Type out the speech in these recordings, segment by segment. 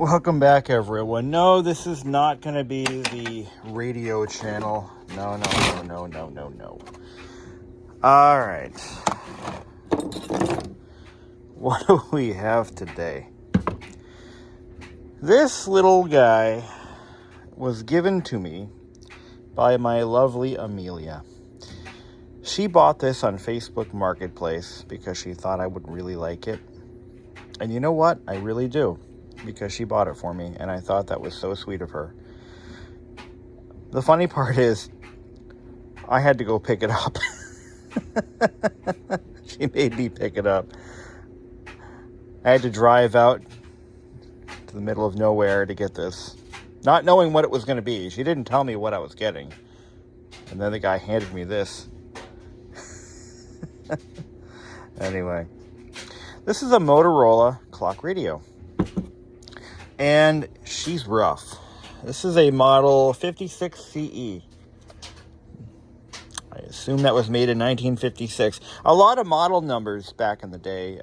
Welcome back, everyone. No, this is not going to be the radio channel. No. All right. What do we have today? This little guy was given to me by my lovely Amelia. She bought this on Facebook Marketplace because she thought I would really like it. And you know what? I really do. Because she bought it for me, and I thought that was so sweet of her. The funny part is, I had to go pick it up. She made me pick it up. I had to drive out to the middle of nowhere to get this, not knowing what it was going to be. She didn't tell me what I was getting. And then the guy handed me this. Anyway, this is a Motorola clock radio. And she's rough. This is a model 56CE. I assume that was made in 1956. A lot of model numbers back in the day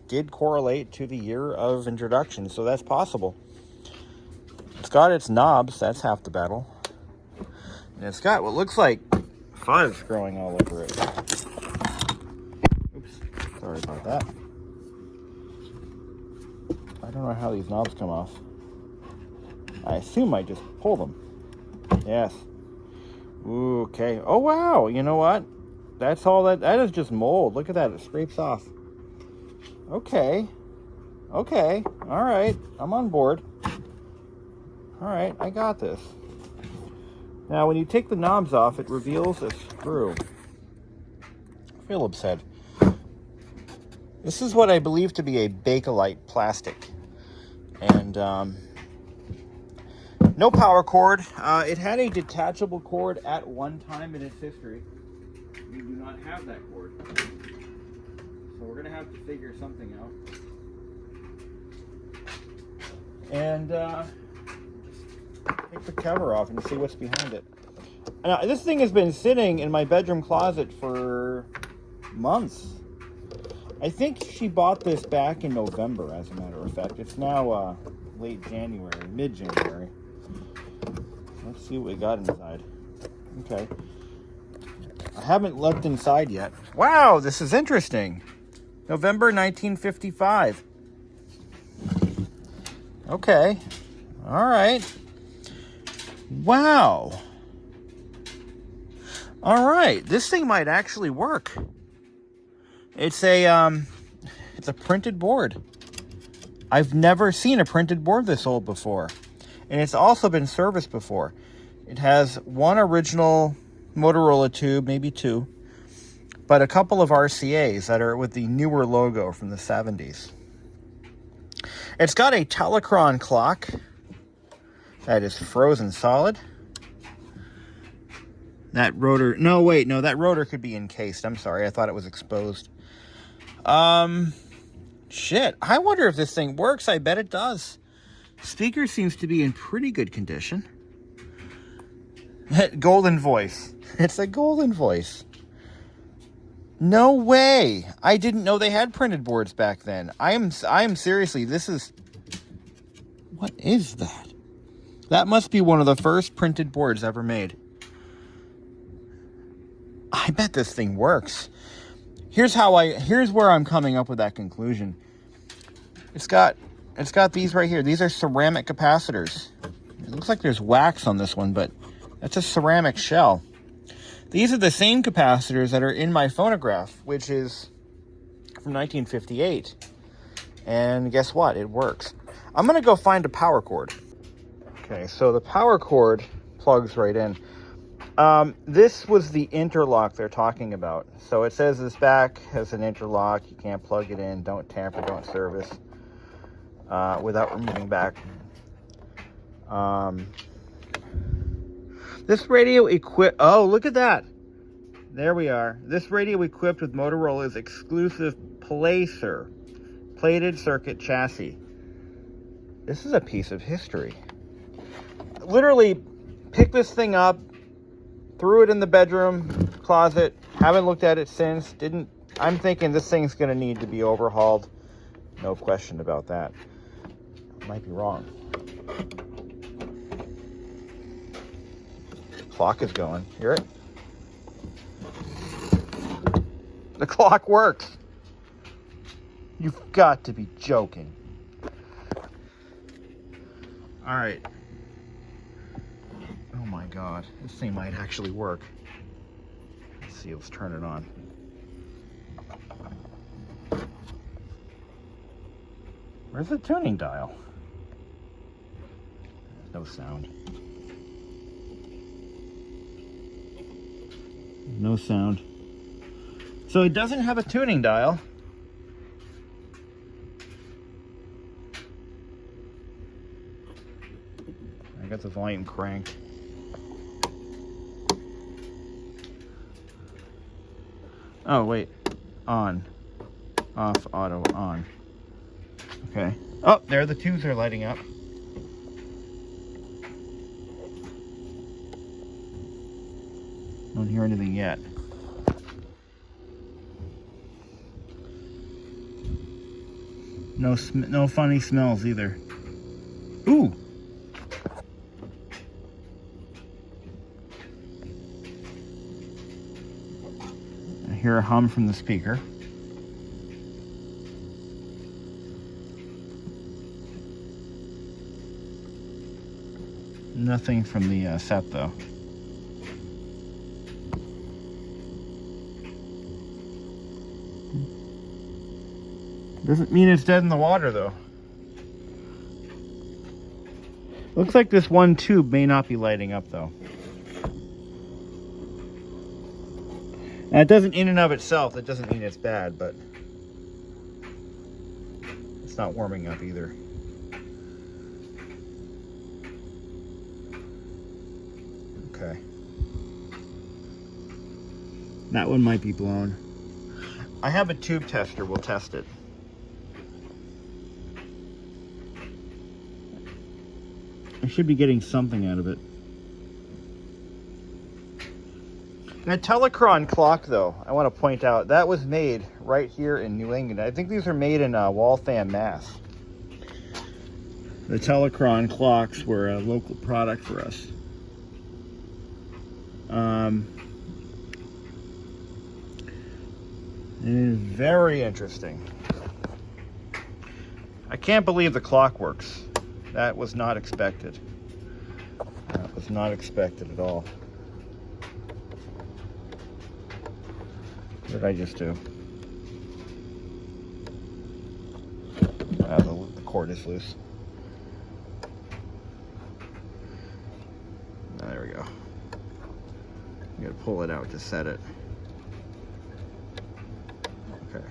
did correlate to the year of introduction, so that's possible. It's got its knobs, that's half the battle. And it's got what looks like fuzz growing all over it. Oops, sorry about that. I don't know how these knobs come off. I assume I just pull them. Yes. Ooh, okay. Oh, wow. You know what? That's all that... That is just mold. Look at that. It scrapes off. Okay. Okay. All right. I'm on board. All right. I got this. Now, when you take the knobs off, it reveals a screw. Phillips head. This is what I believe to be a Bakelite plastic. And no power cord. It had a detachable cord at one time in its history. We do not have that cord. So we're going to have to figure something out. And take the cover off and see what's behind it. Now, this thing has been sitting in my bedroom closet for months. I think she bought this back in November, as a matter of fact. It's now late January, mid-January. Let's see what we got inside. Okay. I haven't looked inside yet. Wow, this is interesting. November 1955. Okay. All right. Wow. All right. This thing might actually work. It's a printed board. I've never seen a printed board this old before. And it's also been serviced before. It has one original Motorola tube, maybe two, but a couple of RCAs that are with the newer logo from the 70s. It's got a Telecron clock that is frozen solid. That rotor, that rotor could be encased. I'm sorry, I thought it was exposed. Shit, I wonder if this thing works. I bet it does. Speaker seems to be in pretty good condition. Golden voice. It's a golden voice. No way. I didn't know they had printed boards back then. I am seriously, this is... What is that? That must be one of the first printed boards ever made. I bet this thing works. Here's where I'm coming up with that conclusion. It's got these right here. These are ceramic capacitors. It looks like there's wax on this one, but that's a ceramic shell. These are the same capacitors that are in my phonograph, which is from 1958. And guess what? It works. I'm going to go find a power cord. Okay, so the power cord plugs right in. This was the interlock they're talking about. So it says this back has an interlock. You can't plug it in. Don't tamper, don't service without removing back. This radio equipped... Oh, look at that. There we are. This radio equipped with Motorola's exclusive PlaCir plated circuit chassis. This is a piece of history. Literally picked this thing up, threw it in the bedroom closet, haven't looked at it since. I'm thinking this thing's going to need to be overhauled. No question about that. Might be wrong. Clock is going. Hear it? The clock works. You've got to be joking. All right. Oh my God, this thing might actually work. Let's see, let's turn it on. Where's the tuning dial? No sound. No sound. So it doesn't have a tuning dial. I got the volume cranked. Oh, wait. On. Off, auto, on. Okay. Oh, there the tubes are lighting up. Don't hear anything yet. No funny smells either. Ooh! I hear a hum from the speaker. Nothing from the set though. Doesn't mean it's dead in the water though. Looks like this one tube may not be lighting up though. Now it doesn't in and of itself, that doesn't mean it's bad, but it's not warming up either. Okay. That one might be blown. I have a tube tester, we'll test it. I should be getting something out of it. That Telecron clock though, I want to point out, that was made right here in New England. I think these are made in Waltham, Mass. The Telecron clocks were a local product for us. It is very interesting. I can't believe the clock works. That was not expected. That was not expected at all. What did I just do? The cord is loose. There we go. You gotta pull it out to set it. Okay.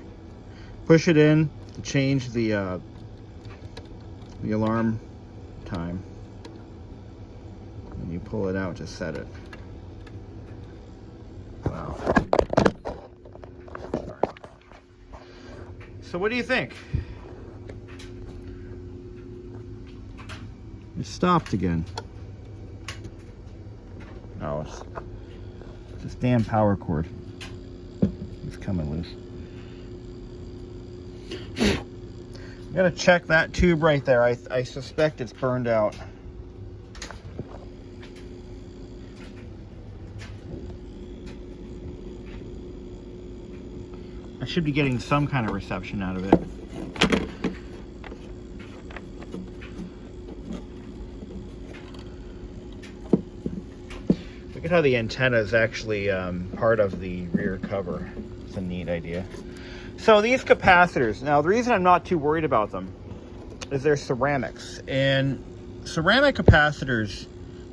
Push it in to change the alarm time. And you pull it out to set it. Wow. So what do you think? It stopped again. Oh, it's this damn power cord. It's coming loose. I'm gonna check that tube right there. I suspect it's burned out. I should be getting some kind of reception out of it. Look at how the antenna is actually part of the rear cover. It's a neat idea. So these capacitors, now the reason I'm not too worried about them is they're ceramics. And ceramic capacitors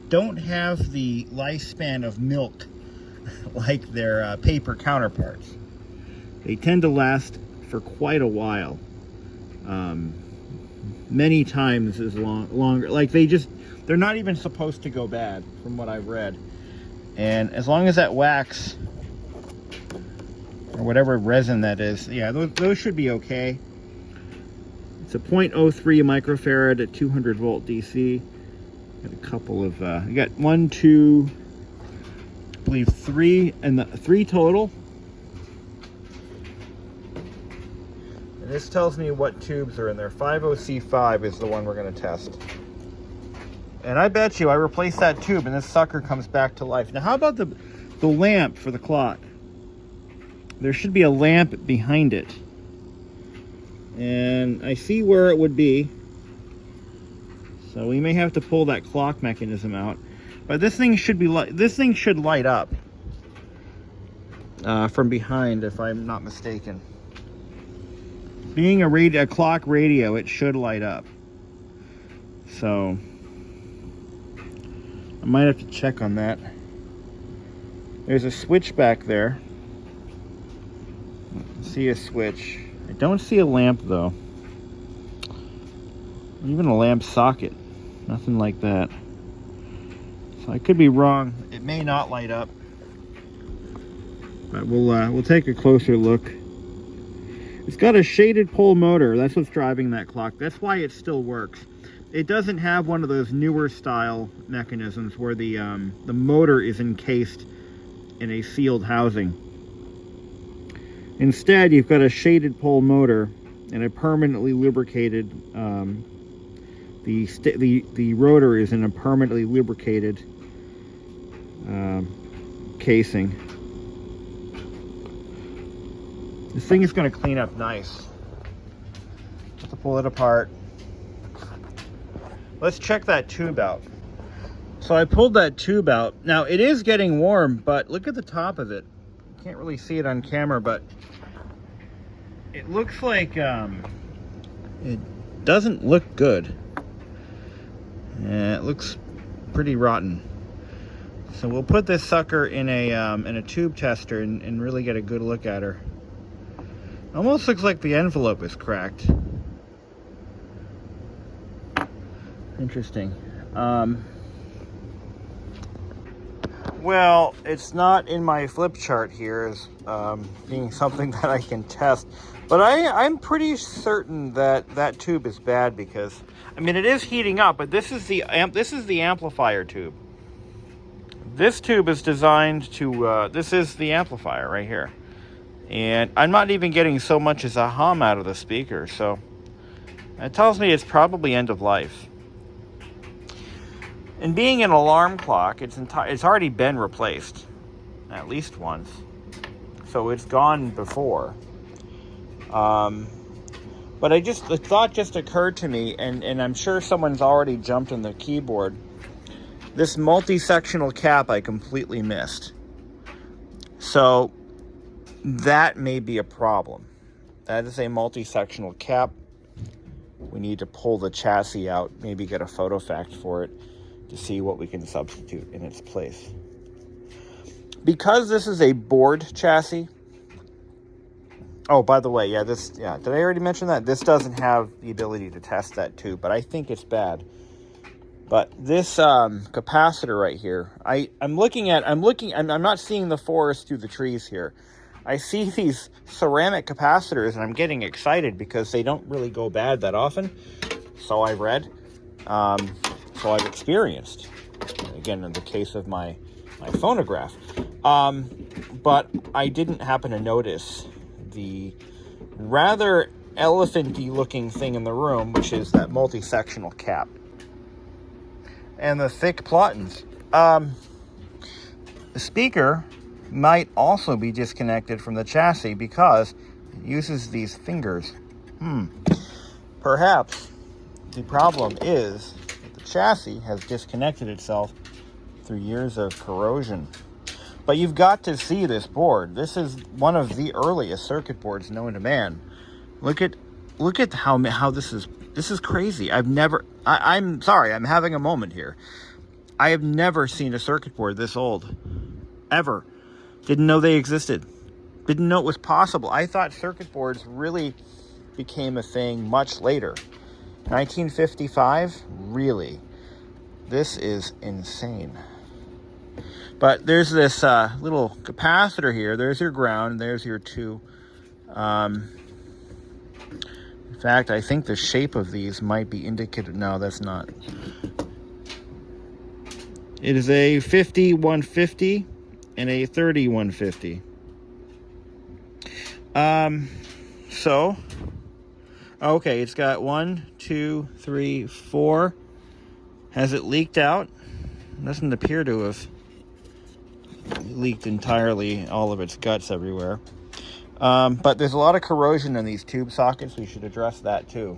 don't have the lifespan of milk like their paper counterparts. They tend to last for quite a while. Many times as longer. Like they're not even supposed to go bad from what I've read. And as long as that wax or whatever resin that is, yeah, those should be okay. It's a 0.03 microfarad at 200 volt DC. Got a couple of, I got 1, 2, I believe 3, and 3 total. And This tells me what tubes are in there. 50C5 is the one we're going to test. And I bet you I replace that tube and this sucker comes back to life. Now, how about the lamp for the clock? There should be a lamp behind it. And I see where it would be. So we may have to pull that clock mechanism out. But this thing should light up from behind, if I'm not mistaken. Being a clock radio, it should light up. So I might have to check on that. There's a switch back there. I see a switch. I don't see a lamp though. Even a lamp socket. Nothing like that. So I could be wrong. It may not light up. But we'll take a closer look. It's got a shaded pole motor. That's what's driving that clock. That's why it still works. It doesn't have one of those newer style mechanisms where the motor is encased in a sealed housing. Instead, you've got a shaded pole motor and a permanently lubricated. The rotor is in a permanently lubricated casing. This thing is going to clean up nice. Just to pull it apart. Let's check that tube out. So I pulled that tube out. Now it is getting warm, but look at the top of it. You can't really see it on camera, but it looks like it doesn't look good. It looks pretty rotten. So we'll put this sucker in a tube tester and really get a good look at her. Almost looks like the envelope is cracked. Interesting. Well, it's not in my flip chart here as being something that I can test, but I'm pretty certain that that tube is bad because, I mean, it is heating up, but this is the amplifier tube. This tube is designed to, this is the amplifier right here. And I'm not even getting so much as a hum out of the speaker, so it tells me it's probably end of life. And being an alarm clock, it's already been replaced at least once, so it's gone before. But the thought just occurred to me, and I'm sure someone's already jumped on the keyboard. This multi-sectional cap I completely missed. So that may be a problem. That is a multi-sectional cap. We need to pull the chassis out, maybe get a photo fact for it to see what we can substitute in its place. Because this is a board chassis. Oh, by the way, did I already mention that? This doesn't have the ability to test that too, but I think it's bad. But this capacitor right here, I'm not seeing the forest through the trees here. I see these ceramic capacitors and I'm getting excited because they don't really go bad that often. So I've read, so I've experienced, again, in the case of my phonograph. But I didn't happen to notice the rather elephanty looking thing in the room, which is that multi-sectional cap. And the thick platins. The speaker might also be disconnected from the chassis because it uses these fingers. Perhaps the problem is that the chassis has disconnected itself through years of corrosion. But you've got to see this board. This is one of the earliest circuit boards known to man. Look at how this is crazy. I'm sorry, I'm having a moment here. I have never seen a circuit board this old. Ever. Didn't know they existed. Didn't know it was possible. I thought circuit boards really became a thing much later. 1955? Really? This is insane. But there's this little capacitor here. There's your ground. There's your two. In fact, I think the shape of these might be indicated. No, that's not. It is a 50-150 and a 30-150. So Okay, it's got 1, 2, 3, 4. Has it leaked out? It doesn't appear to have leaked entirely, all of its guts everywhere. But there's a lot of corrosion in these tube sockets. We should address that too.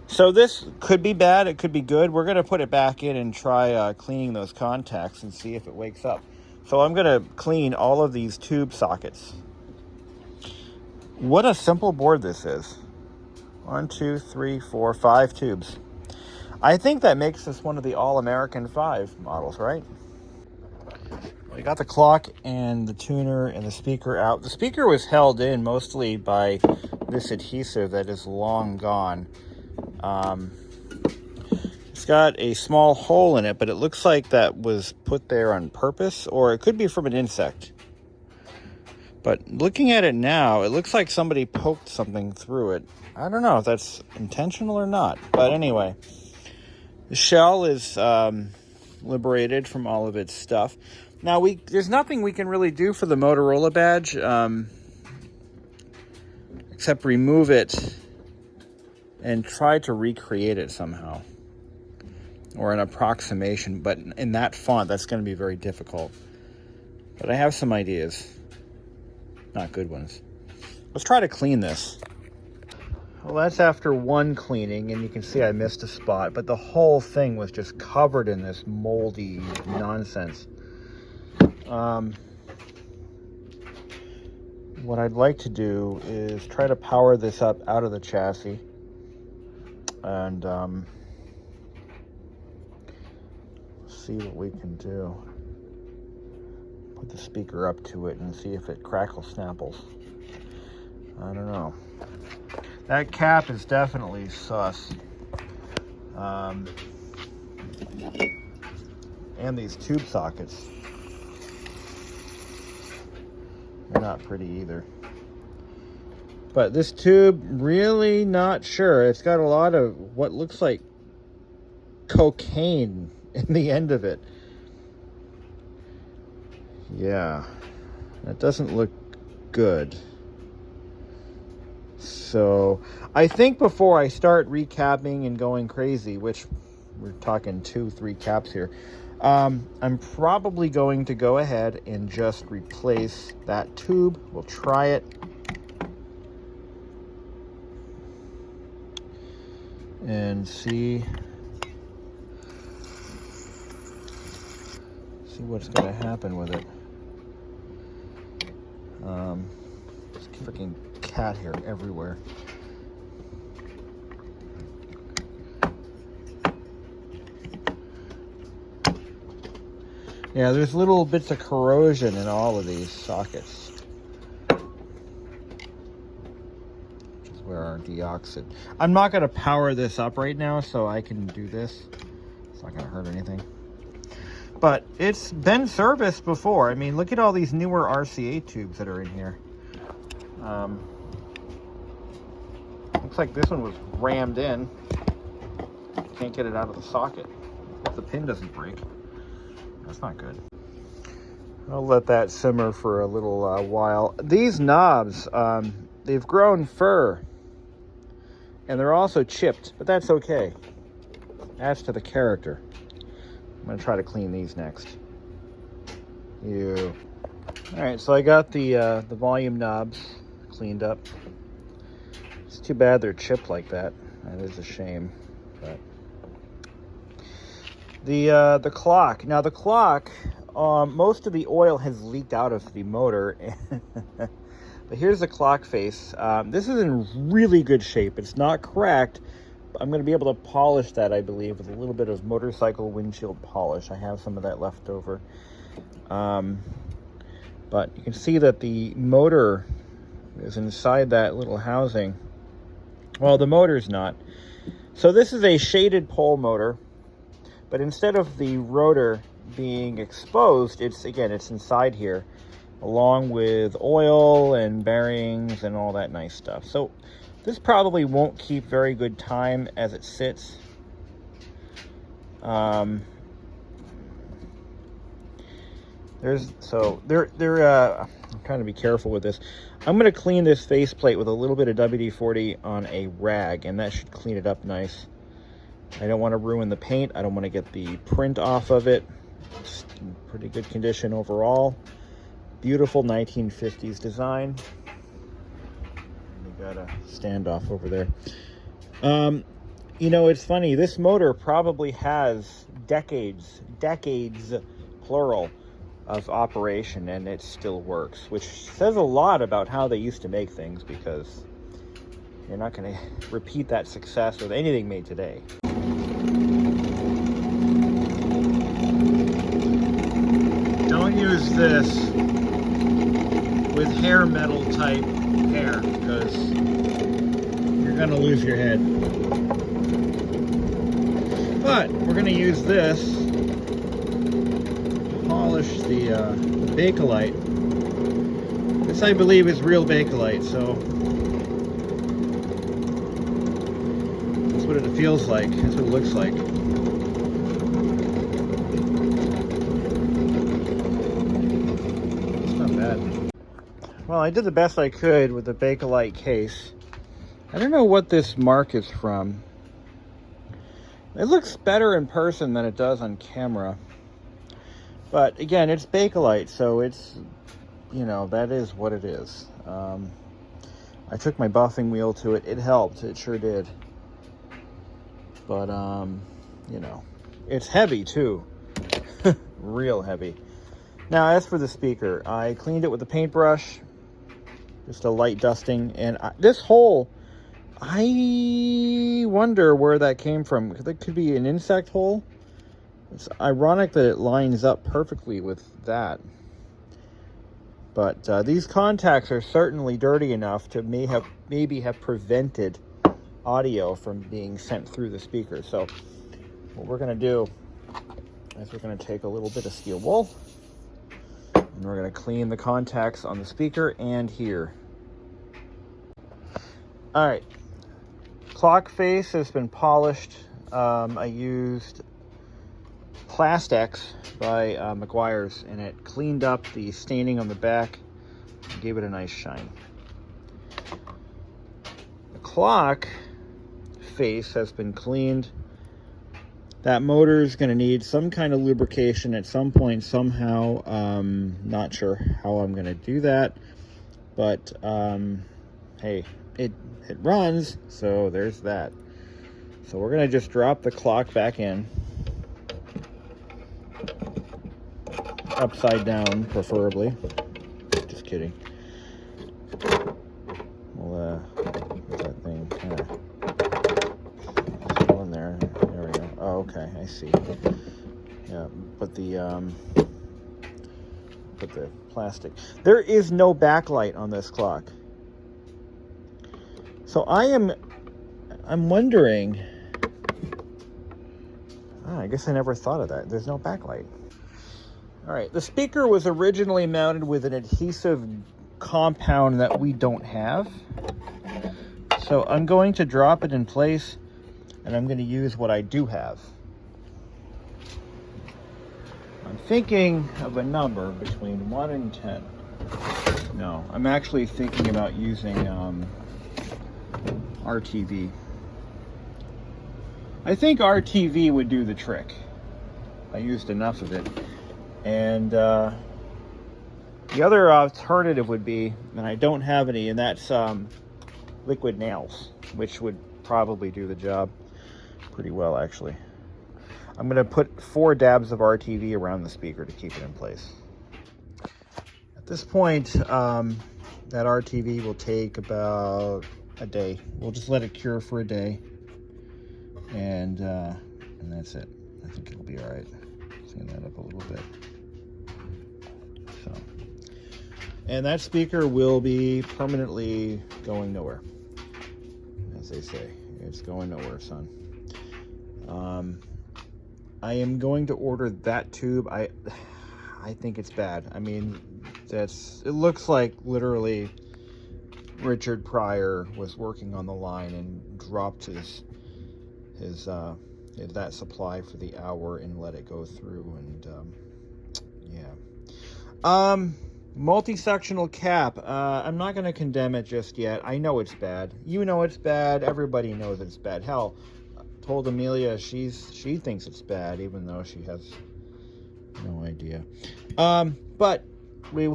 So this could be bad, it could be good. We're gonna put it back in and try cleaning those contacts and see if it wakes up. So I'm gonna clean all of these tube sockets. What a simple board this is. 1, 2, 3, 4, 5 tubes. I think that makes this one of the All-American 5 models, right? We got the clock and the tuner and the speaker out. The speaker was held in mostly by this adhesive that is long gone. It's got a small hole in it, but it looks like that was put there on purpose, or it could be from an insect. But looking at it now, it looks like somebody poked something through it. I don't know if that's intentional or not, but anyway. The shell is liberated from all of its stuff. Now, there's nothing we can really do for the Motorola badge except remove it and try to recreate it somehow, or an approximation. But in that font, that's going to be very difficult. But I have some ideas. Not good ones. Let's try to clean this. Well, that's after one cleaning, and you can see I missed a spot, but the whole thing was just covered in this moldy nonsense. What I'd like to do is try to power this up out of the chassis and see what we can do. Put the speaker up to it and see if it crackles snapples. I don't know. That cap is definitely sus. And these tube sockets, they're not pretty either. But this tube, really not sure. It's got a lot of what looks like cocaine in the end of it. Yeah, that doesn't look good. So I think before I start recapping and going crazy, which we're talking 2-3 caps here, I'm probably going to go ahead and just replace that tube. We'll try it. And see what's going to happen with it. This freaking cat hair everywhere. Yeah, there's little bits of corrosion in all of these sockets, which is where our deoxid. I'm not going to power this up right now, so I can do this. It's not going to hurt anything. But it's been serviced before. I mean, look at all these newer RCA tubes that are in here. Looks like this one was rammed in. Can't get it out of the socket. If the pin doesn't break. That's not good. I'll let that simmer for a little while. These knobs, they've grown fur. And they're also chipped, but that's okay. Adds to the character. I'm going to try to clean these next. Ew. Alright, so I got the volume knobs cleaned up. It's too bad they're chipped like that. That is a shame. But the clock. Now the clock, most of the oil has leaked out of the motor. But here's the clock face. This is in really good shape. It's not cracked. I'm going to be able to polish that, I believe, with a little bit of motorcycle windshield polish. I have some of that left over. But you can see that the motor is inside that little housing. Well, the motor's not. So this is a shaded pole motor, but instead of the rotor being exposed, it's inside here, along with oil and bearings and all that nice stuff. So this probably won't keep very good time as it sits. I'm trying trying to be careful with this. I'm going to clean this faceplate with a little bit of WD-40 on a rag, and that should clean it up nice. I don't want to ruin the paint. I don't want to get the print off of it. It's in pretty good condition overall. Beautiful 1950s design. We got a standoff over there. You know, it's funny. This motor probably has decades, plural, of operation, and it still works, which says a lot about how they used to make things, because you're not going to repeat that success with anything made today. Don't use this with hair metal type hair, because you're going to lose your head. But we're going to use this to polish the Bakelite. This, I believe, is real Bakelite, so that's what it feels like. That's what it looks like. It's not bad. Well, I did the best I could with the Bakelite case. I don't know what this mark is from. It looks better in person than it does on camera. But again, it's Bakelite, so it's, you know, that is what it is. I took my buffing wheel to it. It helped. It sure did. But, you know, it's heavy too. Real heavy. Now, as for the speaker, I cleaned it with a paintbrush. Just a light dusting. And this hole, I wonder where that came from. That could be an insect hole. It's ironic that it lines up perfectly with that. But these contacts are certainly dirty enough to maybe have prevented audio from being sent through the speaker. So what we're going to do is we're going to take a little bit of steel wool, and we're going to clean the contacts on the speaker and here. All right. Clock face has been polished. I used Plastex by Meguiar's, and it cleaned up the staining on the back and gave it a nice shine. The clock face has been cleaned. That motor is going to need some kind of lubrication at some point somehow. Not sure how I'm going to do that, but hey, it runs, so there's that. So we're going to just drop the clock back in, upside down preferably. Just kidding. Well, what's that thing? Still in there. There we go. Oh, okay, I see. Yeah, but the plastic. There is no backlight on this clock. So I'm wondering, I guess I never thought of that. There's no backlight. All right, the speaker was originally mounted with an adhesive compound that we don't have. So I'm going to drop it in place, and I'm going to use what I do have. I'm thinking of a number between 1 and 10. No, I'm actually thinking about using RTV. I think RTV would do the trick. I used enough of it. And the other alternative would be, and I don't have any, and that's liquid nails, which would probably do the job pretty well, actually. I'm going to put 4 dabs of RTV around the speaker to keep it in place. At this point, that RTV will take about a day. We'll just let it cure for a day, and that's it. I think it'll be all right. Clean that up a little bit. So, and that speaker will be permanently going nowhere, as they say. It's going nowhere, son. I am going to order that tube. I think it's bad. I mean, it looks like literally Richard Pryor was working on the line and dropped that supply for the hour and let it go through, and yeah. Multi-sectional cap. I'm not going to condemn it just yet. I know it's bad. You know it's bad. Everybody knows it's bad. Hell, I told Amelia she thinks it's bad, even though she has no idea. But we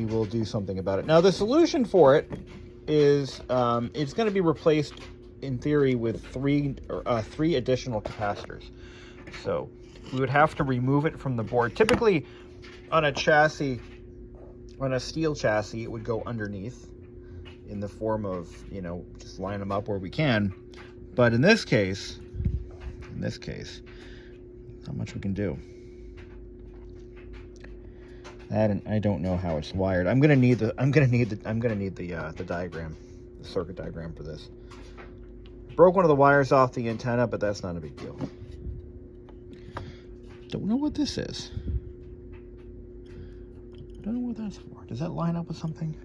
will do something about it. Now, the solution for it is it's going to be replaced in theory with three additional capacitors. So we would have to remove it from the board. Typically, on a chassis, on a steel chassis, it would go underneath in the form of, you know, just line them up where we can. But in this case, not much we can do. That, I don't know how it's wired. I'm gonna need the diagram, the circuit diagram for this. Broke one of the wires off the antenna, but that's not a big deal. Don't know what this is. Don't know what that's for. Does that line up with something?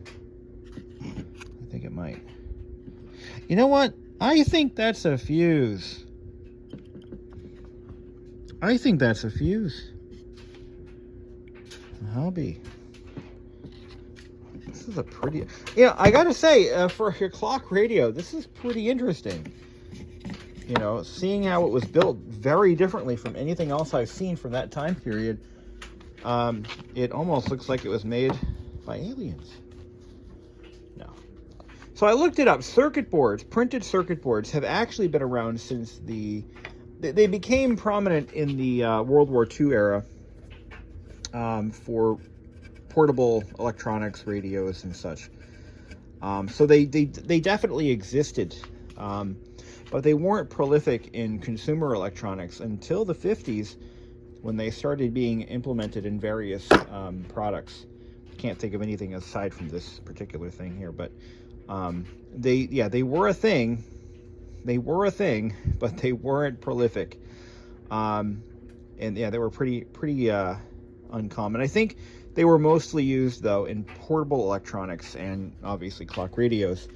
I think it might. You know what? I think that's a fuse. I think that's a fuse. Hobby. This is a pretty... Yeah, I gotta say, for your clock radio, this is pretty interesting. You know, seeing how it was built very differently from anything else I've seen from that time period, it almost looks like it was made by aliens. No. So I looked it up. Circuit boards, printed circuit boards, have actually been around since they became prominent in the World War II era for portable electronics, radios, and such. So they definitely existed. But they weren't prolific in consumer electronics until the 50s, when they started being implemented in various products. Can't think of anything aside from this particular thing here, but they were a thing. They were a thing, but they weren't prolific. And yeah, they were pretty uncommon. I think they were mostly used, though, in portable electronics and obviously clock radios.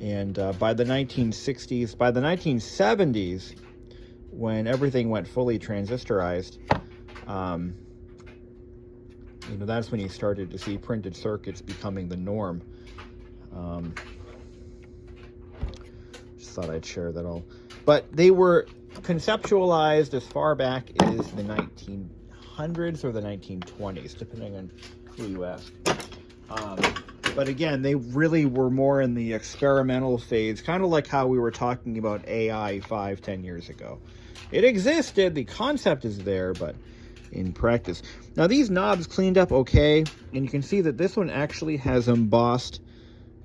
And by the 1960s, by the 1970s, when everything went fully transistorized, you know, that's when you started to see printed circuits becoming the norm. Just thought I'd share that all. But they were conceptualized as far back as the 1900s or the 1920s, depending on who you ask. But again, they really were more in the experimental phase, kind of like how we were talking about AI 5-10 years ago. It existed, the concept is there, but in practice. Now, these knobs cleaned up okay, and you can see that this one actually has embossed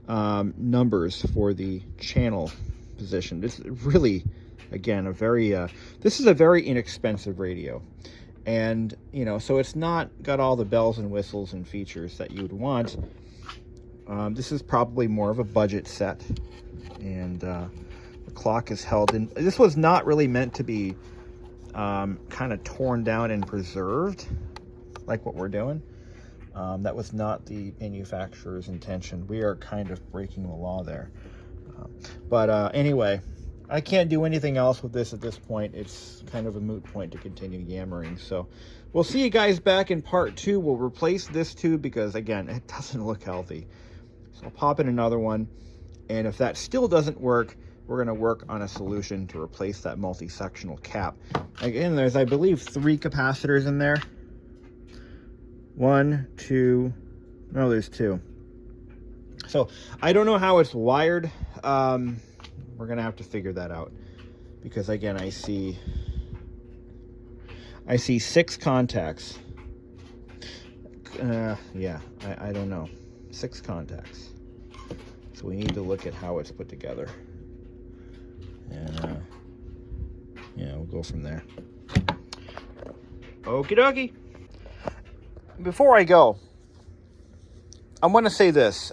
numbers for the channel position. This is really, again, this is a very inexpensive radio. And, you know, so it's not got all the bells and whistles and features that you would want. This is probably more of a budget set, and the clock is held in. This was not really meant to be kind of torn down and preserved like what we're doing. That was not the manufacturer's intention. We are kind of breaking the law there. But anyway, I can't do anything else with this at this point. It's kind of a moot point to continue yammering. So we'll see you guys back in part 2. We'll replace this tube because, again, it doesn't look healthy. So I'll pop in another one. And if that still doesn't work, we're going to work on a solution to replace that multi-sectional cap. Again, there's, I believe, 3 capacitors in there. 1, 2, no, there's 2. So I don't know how it's wired. We're gonna have to figure that out, because again, I see 6 contacts. Yeah, I don't know, 6 contacts. So we need to look at how it's put together, and yeah, we'll go from there. Okie dokie. Before I go, I want to say this.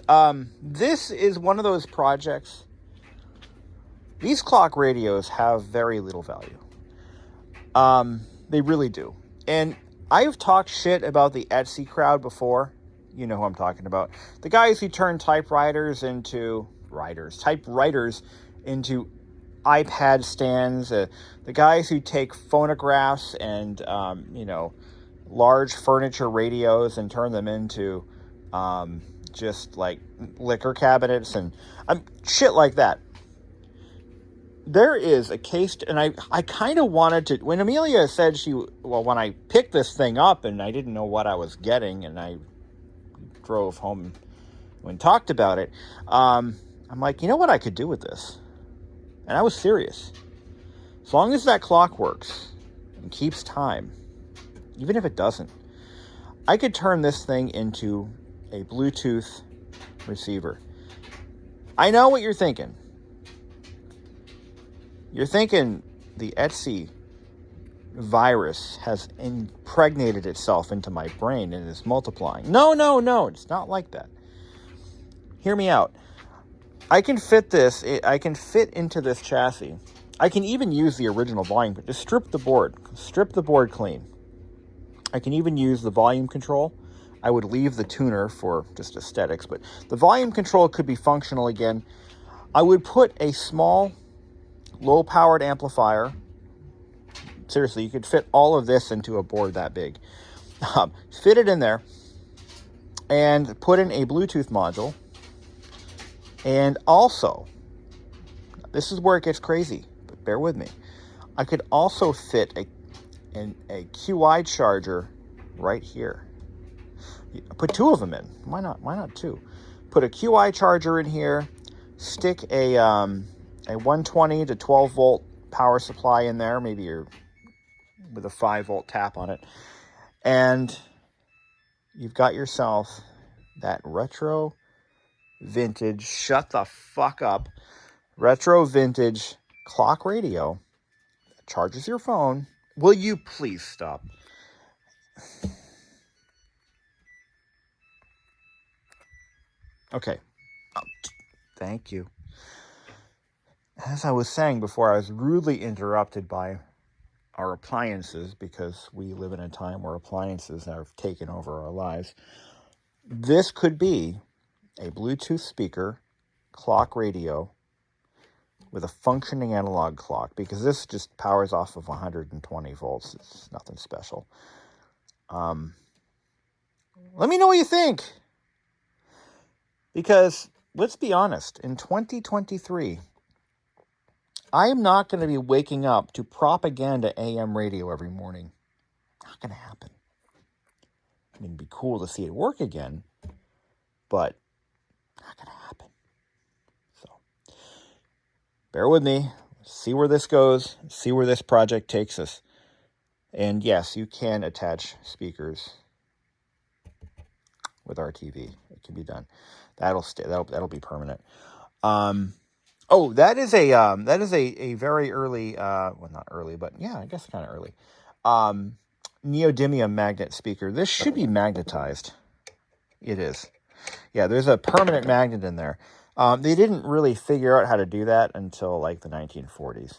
This is one of those projects. These clock radios have very little value. They really do. And I've talked shit about the Etsy crowd before. You know who I'm talking about. The guys who turn typewriters into iPad stands, the guys who take phonographs and, you know, large furniture radios and turn them into just like liquor cabinets and shit like that. There is a case, and I kind of wanted to, when Amelia said when I picked this thing up and I didn't know what I was getting, and I drove home and talked about it, I'm like, you know what I could do with this? And I was serious. As long as that clock works and keeps time, even if it doesn't, I could turn this thing into a Bluetooth receiver. I know what you're thinking. You're thinking the Etsy virus has impregnated itself into my brain and is multiplying. No, it's not like that. Hear me out. I can fit this. I can fit into this chassis. I can even use the original volume, but just strip the board clean. I can even use the volume control. I would leave the tuner for just aesthetics, but the volume control could be functional again. I would put a small, low-powered amplifier. Seriously, you could fit all of this into a board that big. Fit it in there and put in a Bluetooth module. And also, this is where it gets crazy, but bear with me. I could also fit a QI charger right here. Put two of them in. Why not two? Put a QI charger in here. Stick a 120 to 12 volt power supply in there, maybe with a 5 volt tap on it, and you've got yourself that retro vintage, shut the fuck up, retro vintage clock radio that charges your phone. Will you please stop? Okay. Oh, thank you. As I was saying before, I was rudely interrupted by our appliances, because we live in a time where appliances have taken over our lives. This could be a Bluetooth speaker clock radio with a functioning analog clock, because this just powers off of 120 volts. It's nothing special. Let me know what you think, because let's be honest, in 2023, I am not going to be waking up to propaganda AM radio every morning. Not going to happen. I mean, it'd be cool to see it work again, but not going to happen. So, bear with me. See where this goes. See where this project takes us. And yes, you can attach speakers with RTV. It can be done. That'll stay. That'll be permanent. Oh, that is a very early, well, not early, but yeah, I guess kind of early, neodymium magnet speaker. This should be magnetized. It is. Yeah, there's a permanent magnet in there. They didn't really figure out how to do that until like the 1940s.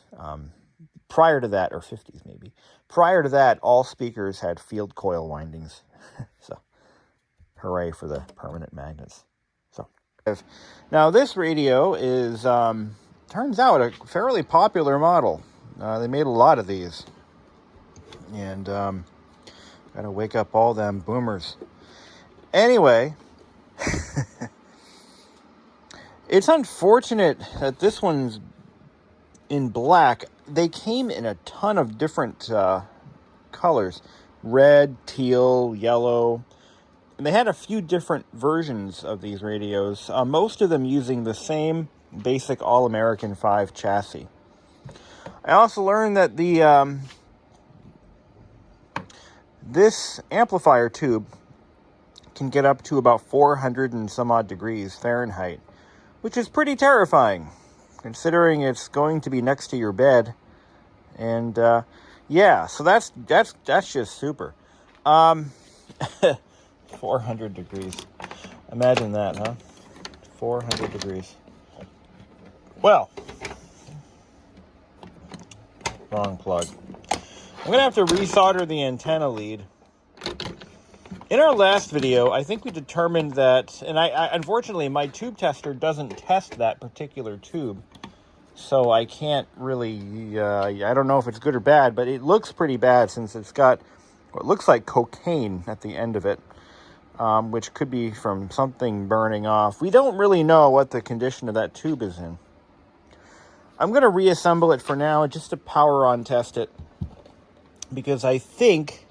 Prior to that, or 50s maybe. Prior to that, all speakers had field coil windings. So, hooray for the permanent magnets. Now, this radio is, turns out, a fairly popular model. They made a lot of these. And, gotta wake up all them boomers. Anyway, it's unfortunate that this one's in black. They came in a ton of different colors. Red, teal, yellow. And they had a few different versions of these radios, most of them using the same basic All-American 5 chassis. I also learned that this amplifier tube can get up to about 400 and some odd degrees Fahrenheit, which is pretty terrifying, considering it's going to be next to your bed. And yeah, so that's just super. 400 degrees. Imagine that, huh? 400 degrees. Well, wrong plug. I'm going to have to resolder the antenna lead. In our last video, I think we determined that, and I unfortunately, my tube tester doesn't test that particular tube. So I can't really, I don't know if it's good or bad, but it looks pretty bad since it's got what looks like cocaine at the end of it, which could be from something burning off. We don't really know what the condition of that tube is in. I'm going to reassemble it for now just to power on test it, because I think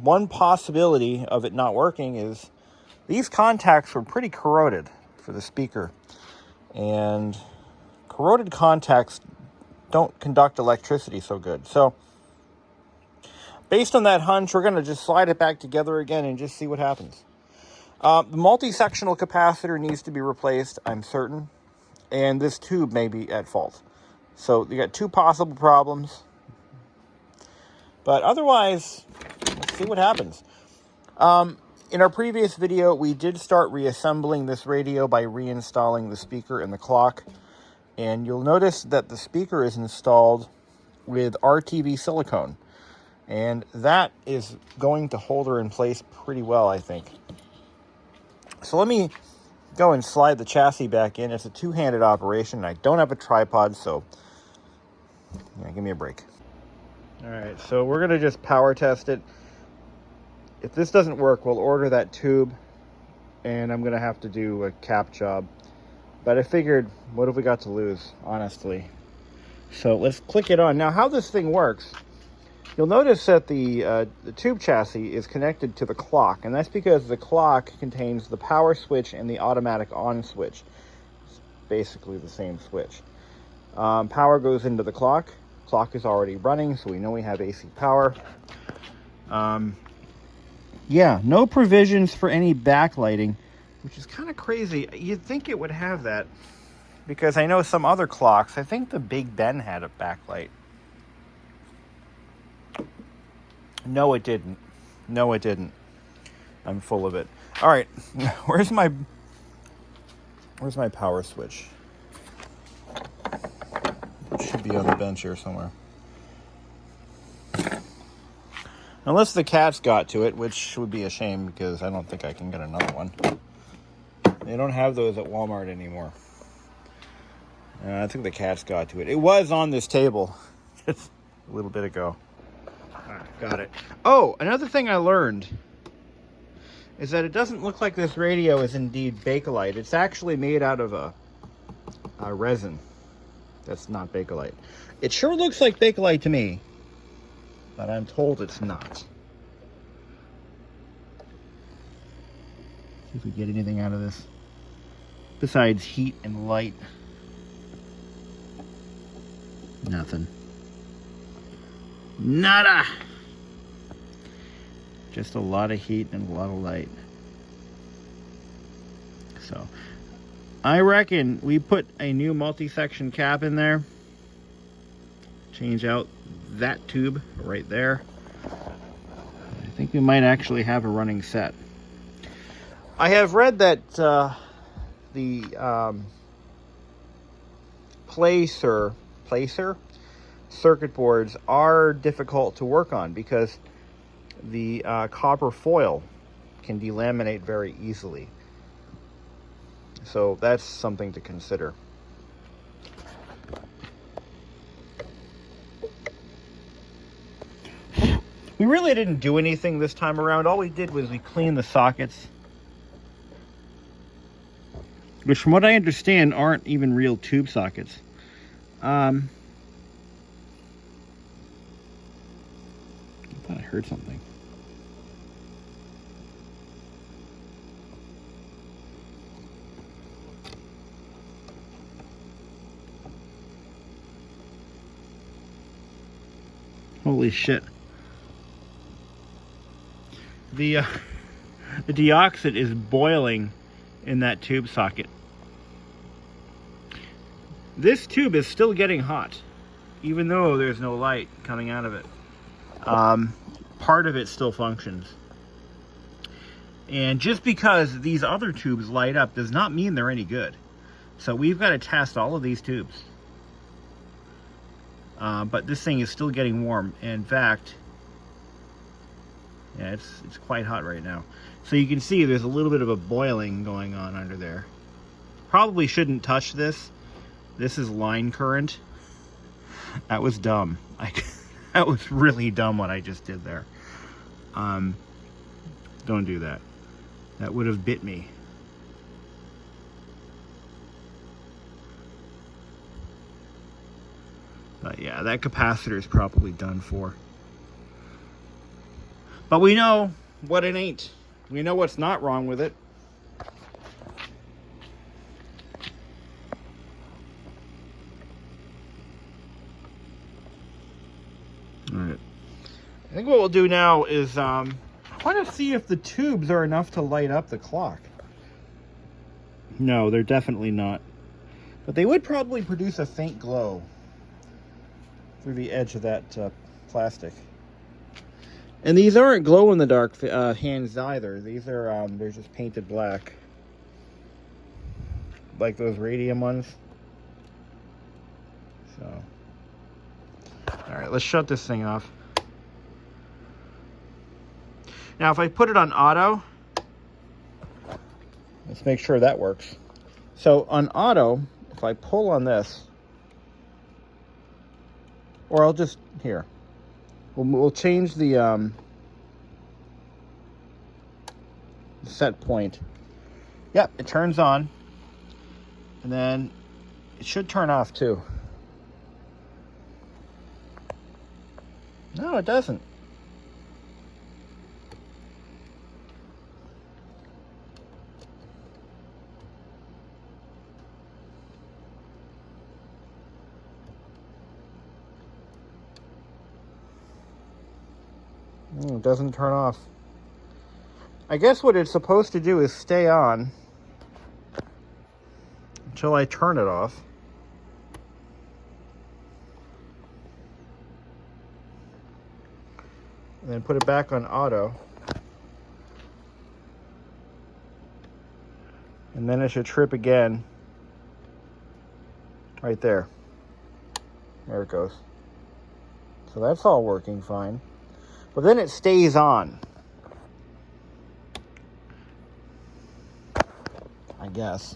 one possibility of it not working is these contacts were pretty corroded for the speaker, and corroded contacts don't conduct electricity so good. So based on that hunch, we're going to just slide it back together again and just see what happens. The multi-sectional capacitor needs to be replaced, I'm certain, and this tube may be at fault. So you got two possible problems, but otherwise, let's see what happens. In our previous video, we did start reassembling this radio by reinstalling the speaker and the clock. And you'll notice that the speaker is installed with RTV silicone. And that is going to hold her in place pretty well, I think. So let me go and slide the chassis back in. It's a two-handed operation. I don't have a tripod, so yeah, give me a break. All right, so we're going to just power test it. If this doesn't work, we'll order that tube, and I'm going to have to do a cap job. But I figured, what have we got to lose, honestly? So let's click it on. Now, how this thing works, you'll notice that the tube chassis is connected to the clock, and that's because the clock contains the power switch and the automatic on switch. It's basically the same switch. Power goes into the clock. Clock is already running, so we know we have AC power. Yeah, no provisions for any backlighting, which is kind of crazy. You'd think it would have that, because I know some other clocks, I think the Big Ben had a backlight. No, it didn't. No, it didn't. I'm full of it. All right, where's my power switch? It should be on the bench here somewhere. Unless the cats got to it, which would be a shame because I don't think I can get another one. They don't have those at Walmart anymore. I think the cats got to it. It was on this table just a little bit ago. Got it. Oh, another thing I learned is that it doesn't look like this radio is indeed Bakelite. It's actually made out of a resin that's not Bakelite. It sure looks like Bakelite to me, but I'm told it's not. See if we get anything out of this besides heat and light. Nothing. Nada. Just a lot of heat and a lot of light. So I reckon we put a new multi-section cap in there. Change out that tube right there. I think we might actually have a running set. I have read that the PlaCir circuit boards are difficult to work on because the copper foil can delaminate very easily. So that's something to consider. We really didn't do anything this time around. All we did was we cleaned the sockets, which from what I understand aren't even real tube sockets. I thought I heard something. Holy shit. The deoxit is boiling in that tube socket. This tube is still getting hot, even though there's no light coming out of it. Part of it still functions. And just because these other tubes light up does not mean they're any good. So we've got to test all of these tubes. But this thing is still getting warm. In fact, yeah, it's quite hot right now. So you can see there's a little bit of a boiling going on under there. probably shouldn't touch this. This is line current. That was dumb. That was really dumb what I just did there. Don't do that. That would have bit me. But yeah, that capacitor is probably done for. But we know what it ain't. We know what's not wrong with it. All right. I think what we'll do now is I want to see if the tubes are enough to light up the clock. No, they're definitely not. But they would probably produce a faint glow through the edge of that plastic. And these aren't glow-in-the-dark hands either. These are they're just painted black, like those radium ones. So, all right, let's shut this thing off. Now, if I put it on auto, let's make sure that works. So on auto, if I pull on this, or I'll just, here, we'll change the set point. Yep, it turns on, and then it should turn off too. No, it doesn't. It doesn't turn off. I guess what it's supposed to do is stay on until I turn it off. And then put it back on auto. And then it should trip again. Right there. There it goes. So that's all working fine. But then it stays on, I guess.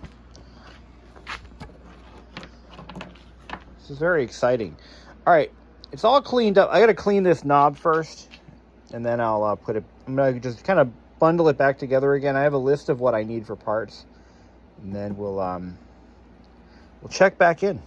This is very exciting. All right, it's all cleaned up. I gotta clean this knob first, and then I'll put it, I'm gonna just kind of bundle it back together again. I have a list of what I need for parts, and then we'll check back in.